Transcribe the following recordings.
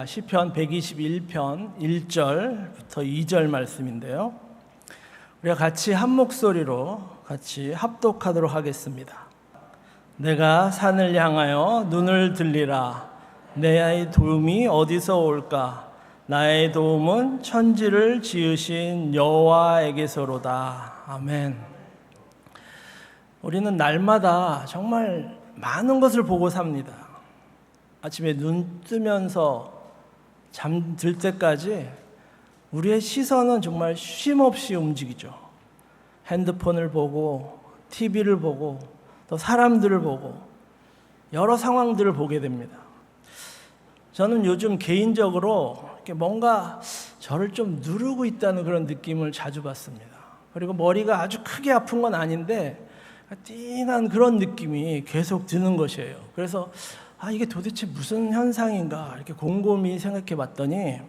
시편 121편 1절부터 2절 말씀인데요. 우리가 같이 한 목소리로 같이 합독하도록 하겠습니다. 내가 산을 향하여 눈을 들리라. 내 도움이 어디서 올까? 나의 도움은 천지를 지으신 여호와에게서로다. 아멘. 우리는 날마다 정말 많은 것을 보고 삽니다. 아침에 눈 뜨면서 잠들 때까지 우리의 시선은 정말 쉼없이 움직이죠. 핸드폰을 보고 TV를 보고 또 사람들을 보고 여러 상황들을 보게 됩니다. 저는 요즘 개인적으로 이렇게 뭔가 저를 좀 누르고 있다는 그런 느낌을 자주 받습니다. 그리고 머리가 아주 크게 아픈 건 아닌데 띵한 그런 느낌이 계속 드는 것이에요. 그래서 이게 도대체 무슨 현상인가 이렇게 곰곰이 생각해 봤더니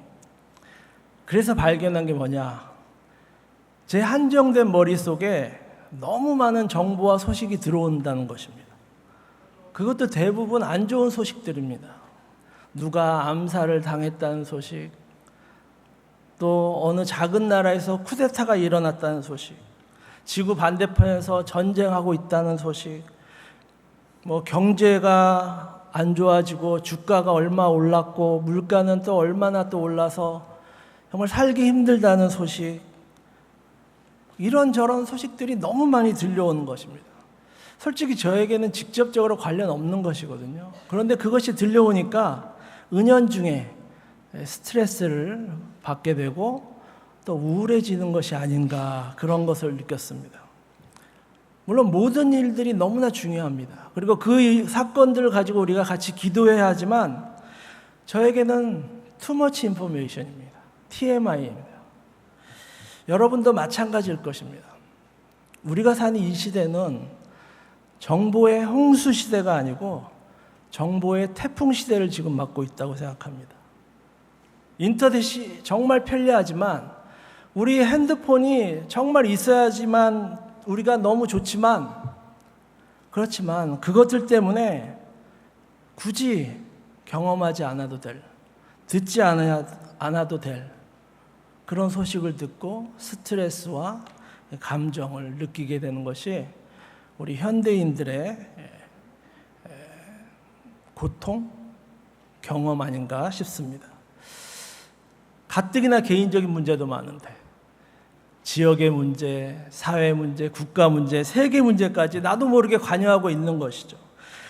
그래서 발견한 게 뭐냐, 제 한정된 머릿속에 너무 많은 정보와 소식이 들어온다는 것입니다. 그것도 대부분 안 좋은 소식들입니다. 누가 암살을 당했다는 소식, 또 어느 작은 나라에서 쿠데타가 일어났다는 소식, 지구 반대편에서 전쟁하고 있다는 소식, 경제가 안 좋아지고 주가가 얼마 올랐고 물가는 또 얼마나 또 올라서 정말 살기 힘들다는 소식, 이런저런 소식들이 너무 많이 들려오는 것입니다. 솔직히 저에게는 직접적으로 관련 없는 것이거든요. 그런데 그것이 들려오니까 은연중에 스트레스를 받게 되고 또 우울해지는 것이 아닌가, 그런 것을 느꼈습니다. 물론 모든 일들이 너무나 중요합니다. 그리고 그 사건들을 가지고 우리가 같이 기도해야 하지만 저에게는 too much information입니다. TMI입니다. 여러분도 마찬가지일 것입니다. 우리가 사는 이 시대는 정보의 홍수 시대가 아니고 정보의 태풍 시대를 지금 맞고 있다고 생각합니다. 인터넷이 정말 편리하지만, 우리 핸드폰이 정말 있어야지만 우리가 너무 좋지만, 그렇지만 그것들 때문에 굳이 경험하지 않아도 될, 듣지 않아도 될 그런 소식을 듣고 스트레스와 감정을 느끼게 되는 것이 우리 현대인들의 고통, 경험 아닌가 싶습니다. 가뜩이나 개인적인 문제도 많은데 지역의 문제, 사회 문제, 국가 문제, 세계 문제까지 나도 모르게 관여하고 있는 것이죠.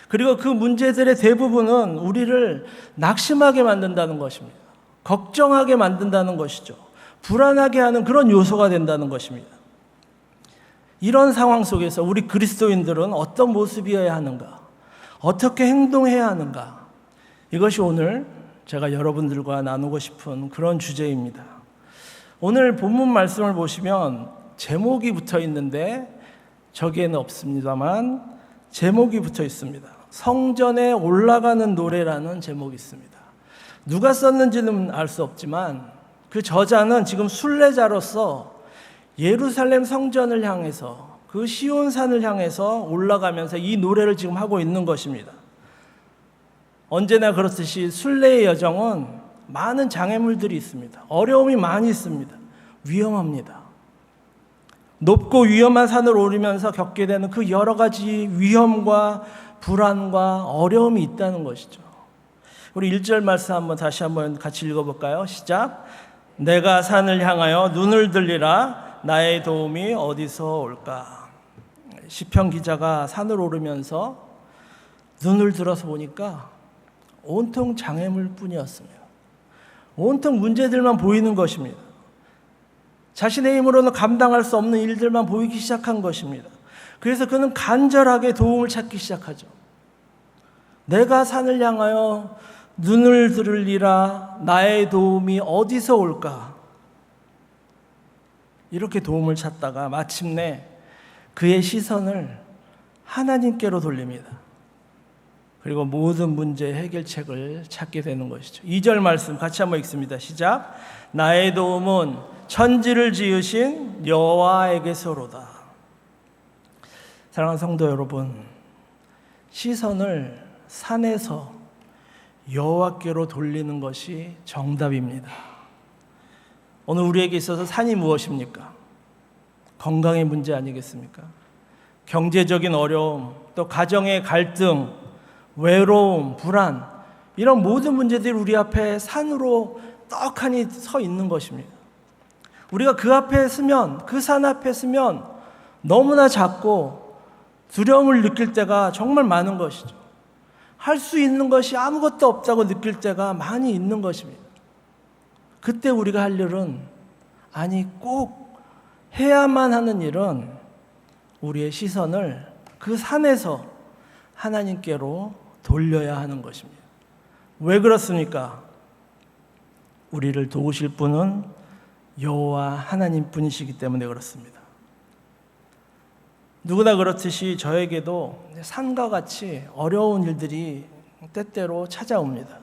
그리고 그 문제들의 대부분은 우리를 낙심하게 만든다는 것입니다. 걱정하게 만든다는 것이죠. 불안하게 하는 그런 요소가 된다는 것입니다. 이런 상황 속에서 우리 그리스도인들은 어떤 모습이어야 하는가, 어떻게 행동해야 하는가, 이것이 오늘 제가 여러분들과 나누고 싶은 그런 주제입니다. 오늘 본문 말씀을 보시면 제목이 붙어 있는데 저기에는 없습니다만 제목이 붙어 있습니다. 성전에 올라가는 노래라는 제목이 있습니다. 누가 썼는지는 알 수 없지만 그 저자는 지금 순례자로서 예루살렘 성전을 향해서, 그 시온산을 향해서 올라가면서 이 노래를 지금 하고 있는 것입니다. 언제나 그렇듯이 순례의 여정은 많은 장애물들이 있습니다. 어려움이 많이 있습니다. 위험합니다. 높고 위험한 산을 오르면서 겪게 되는 그 여러 가지 위험과 불안과 어려움이 있다는 것이죠. 우리 1절 말씀 다시 한번 같이 읽어볼까요? 시작. 내가 산을 향하여 눈을 들리라. 나의 도움이 어디서 올까? 시편 기자가 산을 오르면서 눈을 들어서 보니까 온통 장애물 뿐이었습니다. 온통 문제들만 보이는 것입니다. 자신의 힘으로는 감당할 수 없는 일들만 보이기 시작한 것입니다. 그래서 그는 간절하게 도움을 찾기 시작하죠. 내가 산을 향하여 눈을 들으리라. 나의 도움이 어디서 올까? 이렇게 도움을 찾다가 마침내 그의 시선을 하나님께로 돌립니다. 그리고 모든 문제의 해결책을 찾게 되는 것이죠. 2절 말씀 같이 한번 읽습니다. 시작. 나의 도움은 천지를 지으신 여호와에게서로다. 사랑하는 성도 여러분, 시선을 산에서 여호와께로 돌리는 것이 정답입니다. 오늘 우리에게 있어서 산이 무엇입니까? 건강의 문제 아니겠습니까? 경제적인 어려움, 또 가정의 갈등, 외로움, 불안, 이런 모든 문제들이 우리 앞에 산으로 떡하니 서 있는 것입니다. 우리가 그 앞에 서면, 그 산 앞에 서면 너무나 작고 두려움을 느낄 때가 정말 많은 것이죠. 할 수 있는 것이 아무것도 없다고 느낄 때가 많이 있는 것입니다. 그때 우리가 할 일은, 아니 꼭 해야만 하는 일은 우리의 시선을 그 산에서 하나님께로 돌려야 하는 것입니다. 왜 그렇습니까? 우리를 도우실 분은 여호와 하나님 뿐이시기 때문에 그렇습니다. 누구나 그렇듯이 저에게도 산과 같이 어려운 일들이 때때로 찾아옵니다.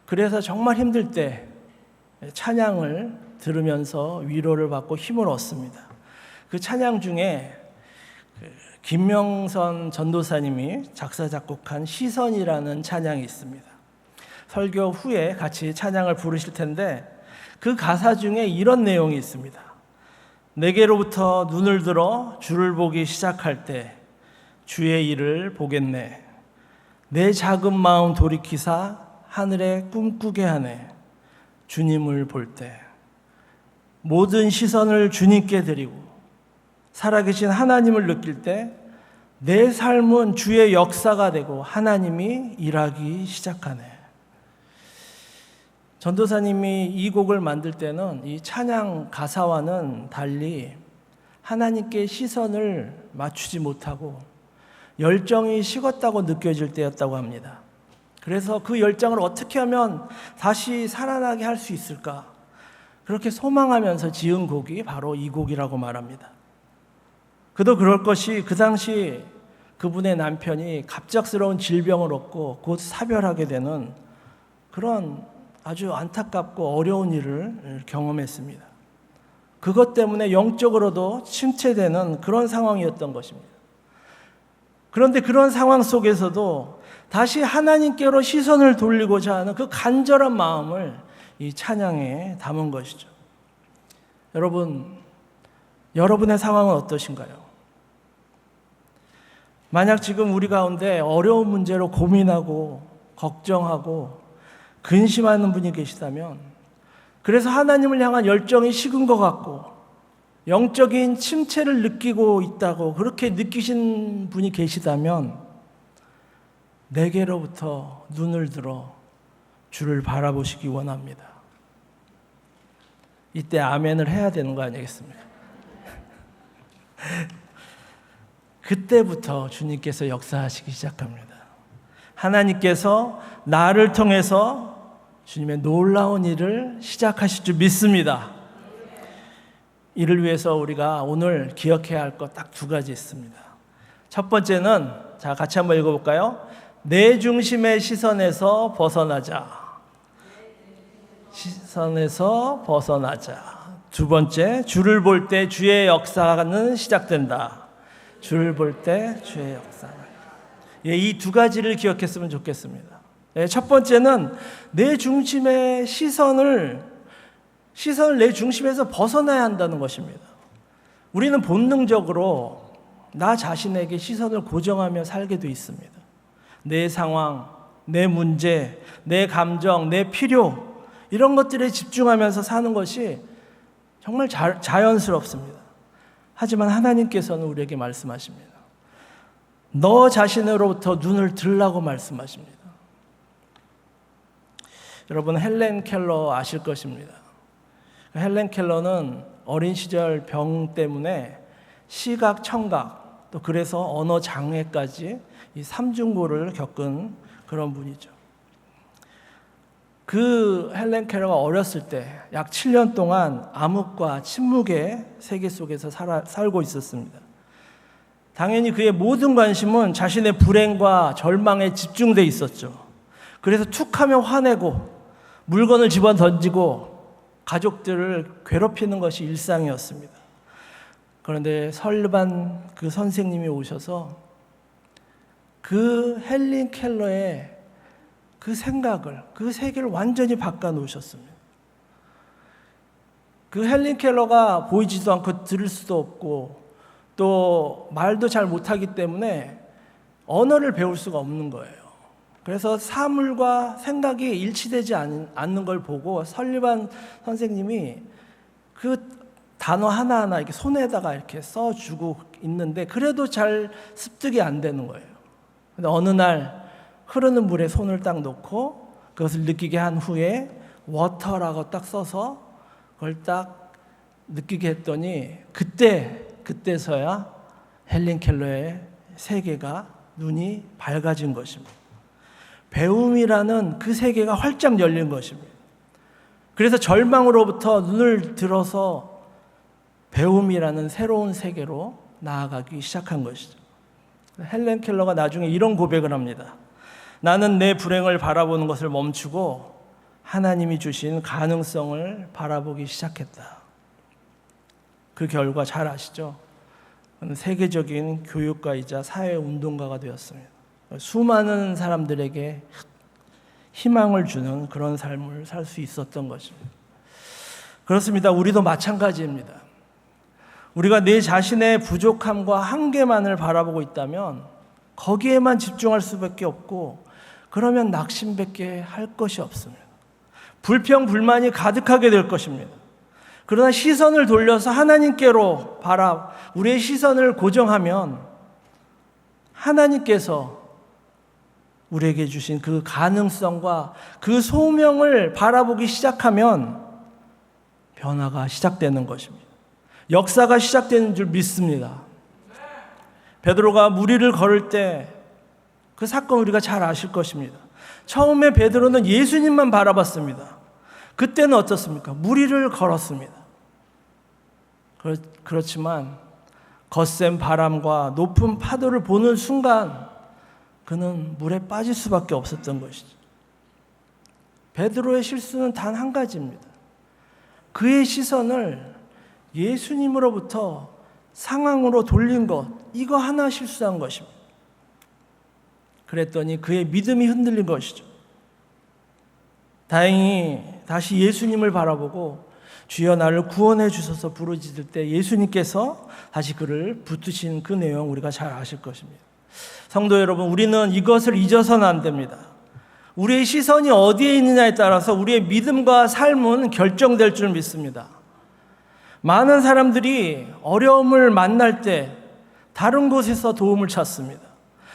그래서 정말 힘들 때 찬양을 들으면서 위로를 받고 힘을 얻습니다. 그 찬양 중에 김명선 전도사님이 작사 작곡한 시선이라는 찬양이 있습니다. 설교 후에 같이 찬양을 부르실 텐데 그 가사 중에 이런 내용이 있습니다. 내게로부터 눈을 들어 주를 보기 시작할 때 주의 일을 보겠네. 내 작은 마음 돌이키사 하늘에 꿈꾸게 하네. 주님을 볼 때 모든 시선을 주님께 드리고 살아계신 하나님을 느낄 때 내 삶은 주의 역사가 되고 하나님이 일하기 시작하네. 전도사님이 이 곡을 만들 때는 이 찬양 가사와는 달리 하나님께 시선을 맞추지 못하고 열정이 식었다고 느껴질 때였다고 합니다. 그래서 그 열정을 어떻게 하면 다시 살아나게 할 수 있을까? 그렇게 소망하면서 지은 곡이 바로 이 곡이라고 말합니다. 그도 그럴 것이 그 당시 그분의 남편이 갑작스러운 질병을 얻고 곧 사별하게 되는 그런 아주 안타깝고 어려운 일을 경험했습니다. 그것 때문에 영적으로도 침체되는 그런 상황이었던 것입니다. 그런데 그런 상황 속에서도 다시 하나님께로 시선을 돌리고자 하는 그 간절한 마음을 이 찬양에 담은 것이죠. 여러분의 상황은 어떠신가요? 만약 지금 우리 가운데 어려운 문제로 고민하고 걱정하고 근심하는 분이 계시다면, 그래서 하나님을 향한 열정이 식은 것 같고 영적인 침체를 느끼고 있다고 그렇게 느끼신 분이 계시다면 내게로부터 눈을 들어 주를 바라보시기 원합니다. 이때 아멘을 해야 되는 거 아니겠습니까? 그때부터 주님께서 역사하시기 시작합니다. 하나님께서 나를 통해서 주님의 놀라운 일을 시작하실 줄 믿습니다. 이를 위해서 우리가 오늘 기억해야 할 것 딱 두 가지 있습니다. 첫 번째는, 자, 같이 한번 읽어볼까요? 내 중심의 시선에서 벗어나자. 시선에서 벗어나자. 두 번째, 주를 볼 때 주의 역사는 시작된다. 주를 볼 때 주의 역사. 이 두 가지를 기억했으면 좋겠습니다. 첫 번째는 내 중심의 시선을 내 중심에서 벗어나야 한다는 것입니다. 우리는 본능적으로 나 자신에게 시선을 고정하며 살게 돼 있습니다. 내 상황, 내 문제, 내 감정, 내 필요, 이런 것들에 집중하면서 사는 것이 정말 자연스럽습니다. 하지만 하나님께서는 우리에게 말씀하십니다. 너 자신으로부터 눈을 들라고 말씀하십니다. 여러분, 헬렌 켈러 아실 것입니다. 헬렌 켈러는 어린 시절 병 때문에 시각, 청각, 또 그래서 언어 장애까지 이 삼중고를 겪은 그런 분이죠. 그 헬렌 켈러가 어렸을 때 약 7년 동안 암흑과 침묵의 세계 속에서 살고 있었습니다. 당연히 그의 모든 관심은 자신의 불행과 절망에 집중돼 있었죠. 그래서 툭하면 화내고 물건을 집어 던지고 가족들을 괴롭히는 것이 일상이었습니다. 그런데 설반 그 선생님이 오셔서 그 헬렌 켈러의 그 생각을, 그 세계를 완전히 바꿔놓으셨습니다. 그 헬린 켈러가 보이지도 않고 들을 수도 없고 또 말도 잘 못하기 때문에 언어를 배울 수가 없는 거예요. 그래서 사물과 생각이 일치되지 않는 걸 보고 설리반 선생님이 그 단어 하나하나 이렇게 손에다가 이렇게 써주고 있는데 그래도 잘 습득이 안 되는 거예요. 근데 어느 날 흐르는 물에 손을 딱 놓고 그것을 느끼게 한 후에 워터라고 딱 써서 그걸 딱 느끼게 했더니 그때서야 헬린 켈러의 세계가 눈이 밝아진 것입니다. 배움이라는 그 세계가 활짝 열린 것입니다. 그래서 절망으로부터 눈을 들어서 배움이라는 새로운 세계로 나아가기 시작한 것이죠. 헬렌 켈러가 나중에 이런 고백을 합니다. 나는 내 불행을 바라보는 것을 멈추고 하나님이 주신 가능성을 바라보기 시작했다. 그 결과 잘 아시죠? 세계적인 교육가이자 사회운동가가 되었습니다. 수많은 사람들에게 희망을 주는 그런 삶을 살 수 있었던 것입니다. 그렇습니다. 우리도 마찬가지입니다. 우리가 내 자신의 부족함과 한계만을 바라보고 있다면 거기에만 집중할 수밖에 없고 그러면 낙심밖에 할 것이 없습니다. 불평, 불만이 가득하게 될 것입니다. 그러나 시선을 돌려서 하나님께로 우리의 시선을 고정하면 하나님께서 우리에게 주신 그 가능성과 그 소명을 바라보기 시작하면 변화가 시작되는 것입니다. 역사가 시작되는 줄 믿습니다. 베드로가 무리를 걸을 때 그 사건 우리가 잘 아실 것입니다. 처음에 베드로는 예수님만 바라봤습니다. 그때는 어떻습니까? 무리를 걸었습니다. 그렇지만 거센 바람과 높은 파도를 보는 순간 그는 물에 빠질 수밖에 없었던 것이죠. 베드로의 실수는 단 한 가지입니다. 그의 시선을 예수님으로부터 상황으로 돌린 것, 이거 하나 실수한 것입니다. 그랬더니 그의 믿음이 흔들린 것이죠. 다행히 다시 예수님을 바라보고 주여 나를 구원해 주셔서 부르짖을 때 예수님께서 다시 그를 붙드신 그 내용 우리가 잘 아실 것입니다. 성도 여러분, 우리는 이것을 잊어서는 안 됩니다. 우리의 시선이 어디에 있느냐에 따라서 우리의 믿음과 삶은 결정될 줄 믿습니다. 많은 사람들이 어려움을 만날 때 다른 곳에서 도움을 찾습니다.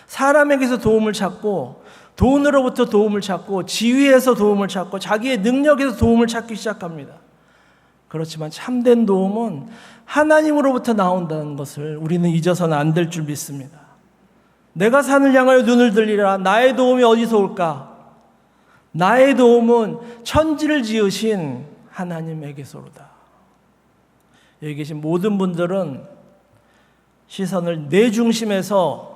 사람에게서 도움을 찾고 돈으로부터 도움을 찾고 지위에서 도움을 찾고 자기의 능력에서 도움을 찾기 시작합니다. 그렇지만 참된 도움은 하나님으로부터 나온다는 것을 우리는 잊어서는 안 될 줄 믿습니다. 내가 산을 향하여 눈을 들리라. 나의 도움이 어디서 올까? 나의 도움은 천지를 지으신 하나님에게서로다. 여기 계신 모든 분들은 시선을 내 중심에서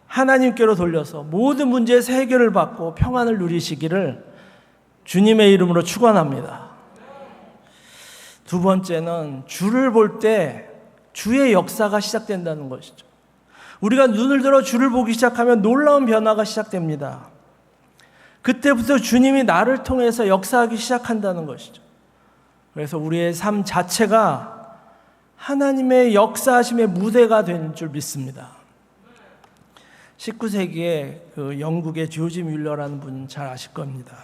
하나님께로 돌려서 모든 문제에서 해결을 받고 평안을 누리시기를 주님의 이름으로 축원합니다. 두 번째는 주를 볼 때 주의 역사가 시작된다는 것이죠. 우리가 눈을 들어 주를 보기 시작하면 놀라운 변화가 시작됩니다. 그때부터 주님이 나를 통해서 역사하기 시작한다는 것이죠. 그래서 우리의 삶 자체가 하나님의 역사하심의 무대가 된 줄 믿습니다. 19세기에 그 영국의 조지 뮬러라는 분 잘 아실 겁니다.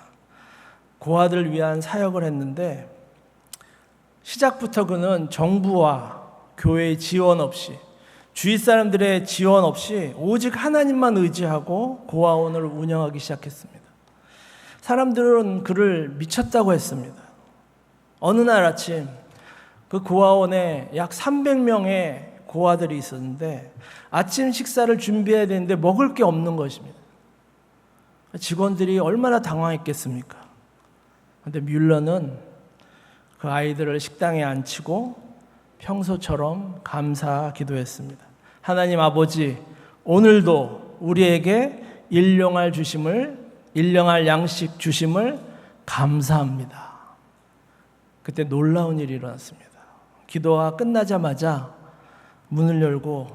고아들을 위한 사역을 했는데 시작부터 그는 정부와 교회의 지원 없이 주위 사람들의 지원 없이 오직 하나님만 의지하고 고아원을 운영하기 시작했습니다. 사람들은 그를 미쳤다고 했습니다. 어느 날 아침 그 고아원에 약 300명의 고아들이 있었는데 아침 식사를 준비해야 되는데 먹을 게 없는 것입니다. 직원들이 얼마나 당황했겠습니까? 그런데 뮬러는 그 아이들을 식당에 앉히고 평소처럼 감사 기도했습니다. 하나님 아버지, 오늘도 우리에게 일용할 양식 주심을 감사합니다. 그때 놀라운 일이 일어났습니다. 기도가 끝나자마자 문을 열고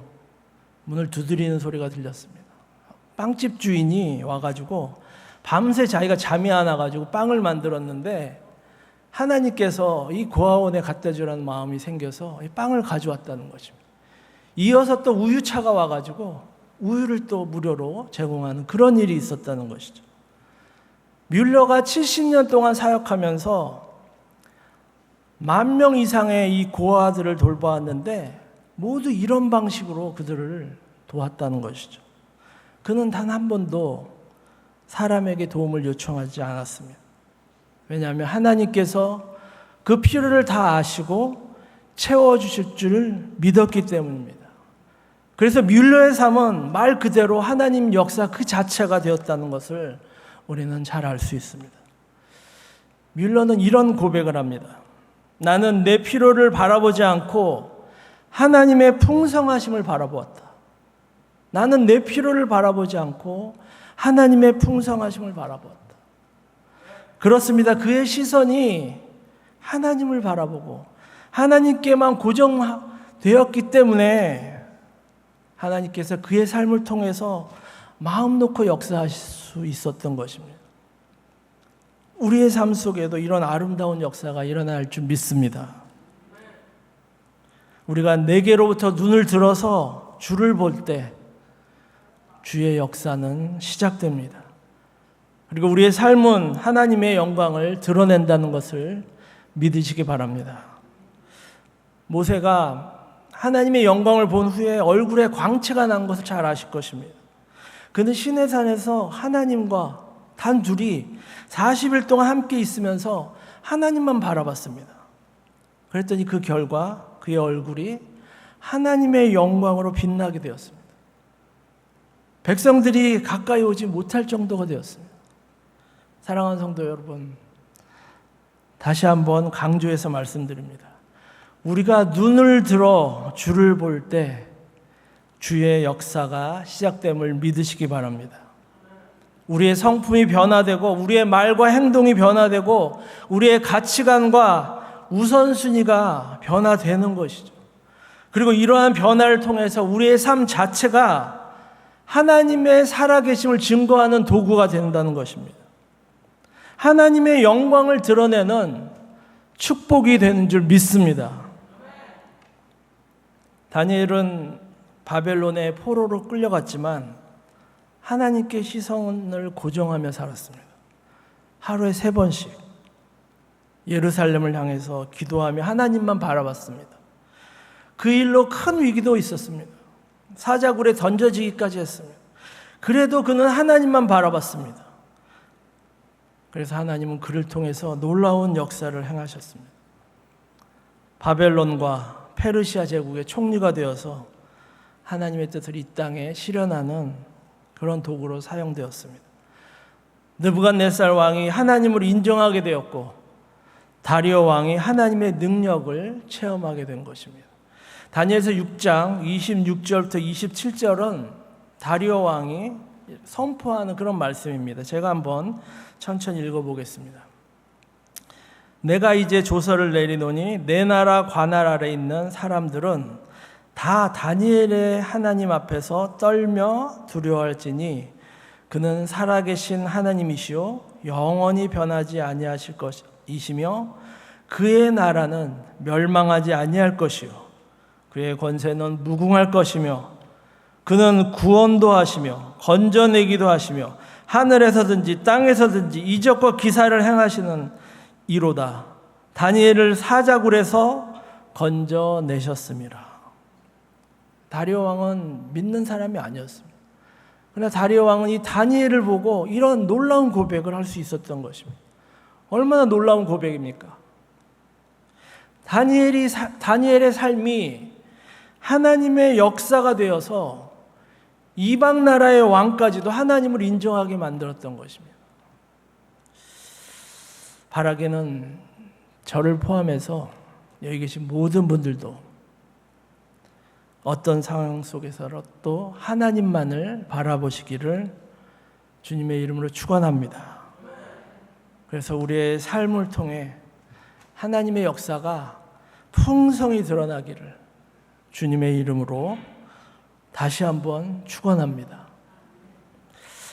문을 두드리는 소리가 들렸습니다. 빵집 주인이 와가지고 밤새 자기가 잠이 안 와가지고 빵을 만들었는데 하나님께서 이 고아원에 갖다 주라는 마음이 생겨서 이 빵을 가져왔다는 것입니다. 이어서 또 우유차가 와가지고 우유를 또 무료로 제공하는 그런 일이 있었다는 것이죠. 뮬러가 70년 동안 사역하면서 10,000명 이상의 이 고아들을 돌보았는데 모두 이런 방식으로 그들을 도왔다는 것이죠. 그는 단 한 번도 사람에게 도움을 요청하지 않았습니다. 왜냐하면 하나님께서 그 필요를 다 아시고 채워주실 줄을 믿었기 때문입니다. 그래서 뮬러의 삶은 말 그대로 하나님 역사 그 자체가 되었다는 것을 우리는 잘 알 수 있습니다. 뮬러는 이런 고백을 합니다. 나는 내 필요를 바라보지 않고 하나님의 풍성하심을 바라보았다. 나는 내 필요를 바라보지 않고 하나님의 풍성하심을 바라보았다. 그렇습니다. 그의 시선이 하나님을 바라보고 하나님께만 고정되었기 때문에 하나님께서 그의 삶을 통해서 마음 놓고 역사하실 수 있었던 것입니다. 우리의 삶 속에도 이런 아름다운 역사가 일어날 줄 믿습니다. 우리가 내게로부터 눈을 들어서 주를 볼 때 주의 역사는 시작됩니다. 그리고 우리의 삶은 하나님의 영광을 드러낸다는 것을 믿으시기 바랍니다. 모세가 하나님의 영광을 본 후에 얼굴에 광채가 난 것을 잘 아실 것입니다. 그는 시내산에서 하나님과 단 둘이 40일 동안 함께 있으면서 하나님만 바라봤습니다. 그랬더니 그 결과 그의 얼굴이 하나님의 영광으로 빛나게 되었습니다. 백성들이 가까이 오지 못할 정도가 되었습니다. 사랑하는 성도 여러분, 다시 한번 강조해서 말씀드립니다. 우리가 눈을 들어 주를 볼 때 주의 역사가 시작됨을 믿으시기 바랍니다. 우리의 성품이 변화되고 우리의 말과 행동이 변화되고 우리의 가치관과 우선순위가 변화되는 것이죠. 그리고 이러한 변화를 통해서 우리의 삶 자체가 하나님의 살아계심을 증거하는 도구가 된다는 것입니다. 하나님의 영광을 드러내는 축복이 되는 줄 믿습니다. 다니엘은 바벨론의 포로로 끌려갔지만 하나님께 시선을 고정하며 살았습니다. 하루에 3번씩 예루살렘을 향해서 기도하며 하나님만 바라봤습니다. 그 일로 큰 위기도 있었습니다. 사자굴에 던져지기까지 했습니다. 그래도 그는 하나님만 바라봤습니다. 그래서 하나님은 그를 통해서 놀라운 역사를 행하셨습니다. 바벨론과 페르시아 제국의 총리가 되어서 하나님의 뜻을 이 땅에 실현하는 그런 도구로 사용되었습니다. 느부갓네살 왕이 하나님을 인정하게 되었고 다리오 왕이 하나님의 능력을 체험하게 된 것입니다. 다니엘서 6장 26절부터 27절은 다리오 왕이 선포하는 그런 말씀입니다. 제가 한번 천천히 읽어보겠습니다. 내가 이제 조서를 내리노니 내 나라 관할 아래 있는 사람들은 다 다니엘의 하나님 앞에서 떨며 두려워할지니 그는 살아계신 하나님이시요 영원히 변하지 아니하실 것이시며 그의 나라는 멸망하지 아니할 것이요 그의 권세는 무궁할 것이며 그는 구원도 하시며 건져내기도 하시며 하늘에서든지 땅에서든지 이적과 기사를 행하시는 이로다. 다니엘을 사자굴에서 건져내셨습니다. 다리오 왕은 믿는 사람이 아니었습니다. 그러나 다리오 왕은 이 다니엘을 보고 이런 놀라운 고백을 할 수 있었던 것입니다. 얼마나 놀라운 고백입니까? 다니엘의 삶이 하나님의 역사가 되어서 이방 나라의 왕까지도 하나님을 인정하게 만들었던 것입니다. 바라기는 저를 포함해서 여기 계신 모든 분들도 어떤 상황 속에서라도 하나님만을 바라보시기를 주님의 이름으로 축원합니다. 그래서 우리의 삶을 통해 하나님의 역사가 풍성히 드러나기를 주님의 이름으로 다시 한번 축원합니다.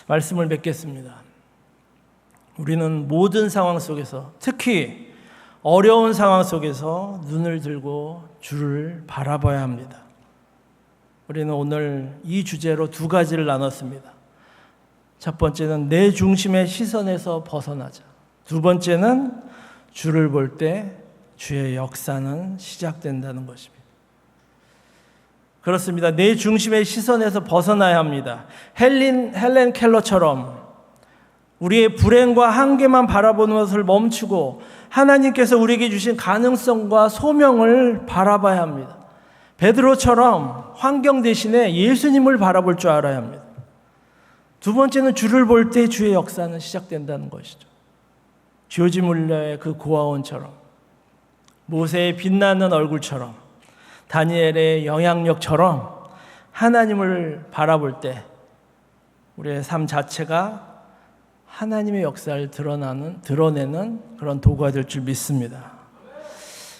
말씀을 맺겠습니다. 우리는 모든 상황 속에서, 특히 어려운 상황 속에서 눈을 들고 주를 바라봐야 합니다. 우리는 오늘 이 주제로 두 가지를 나눴습니다. 첫 번째는 내 중심의 시선에서 벗어나자. 두 번째는 주를 볼 때 주의 역사는 시작된다는 것입니다. 그렇습니다. 내 중심의 시선에서 벗어나야 합니다. 헬렌 켈러처럼 우리의 불행과 한계만 바라보는 것을 멈추고 하나님께서 우리에게 주신 가능성과 소명을 바라봐야 합니다. 베드로처럼 환경 대신에 예수님을 바라볼 줄 알아야 합니다. 두 번째는 주를 볼 때 주의 역사는 시작된다는 것이죠. 조지 물러의 그 고아원처럼, 모세의 빛나는 얼굴처럼, 다니엘의 영향력처럼 하나님을 바라볼 때 우리의 삶 자체가 하나님의 역사를 드러내는 그런 도구가 될 줄 믿습니다.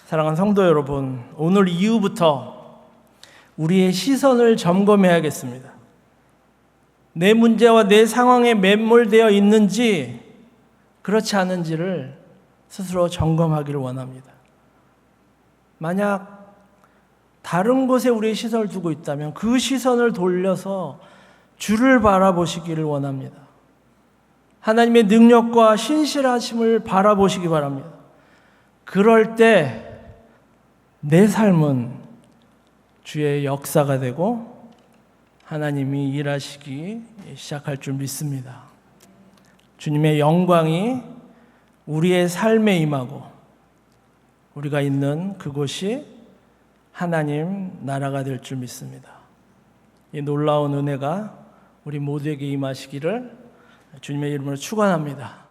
사랑하는 성도 여러분, 오늘 이후부터 우리의 시선을 점검해야겠습니다. 내 문제와 내 상황에 매몰되어 있는지 그렇지 않은지를 스스로 점검하기를 원합니다. 만약 다른 곳에 우리의 시선을 두고 있다면 그 시선을 돌려서 주를 바라보시기를 원합니다. 하나님의 능력과 신실하심을 바라보시기 바랍니다. 그럴 때 내 삶은 주의 역사가 되고 하나님이 일하시기 시작할 줄 믿습니다. 주님의 영광이 우리의 삶에 임하고 우리가 있는 그곳이 하나님 나라가 될 줄 믿습니다. 이 놀라운 은혜가 우리 모두에게 임하시기를 주님의 이름으로 축원합니다.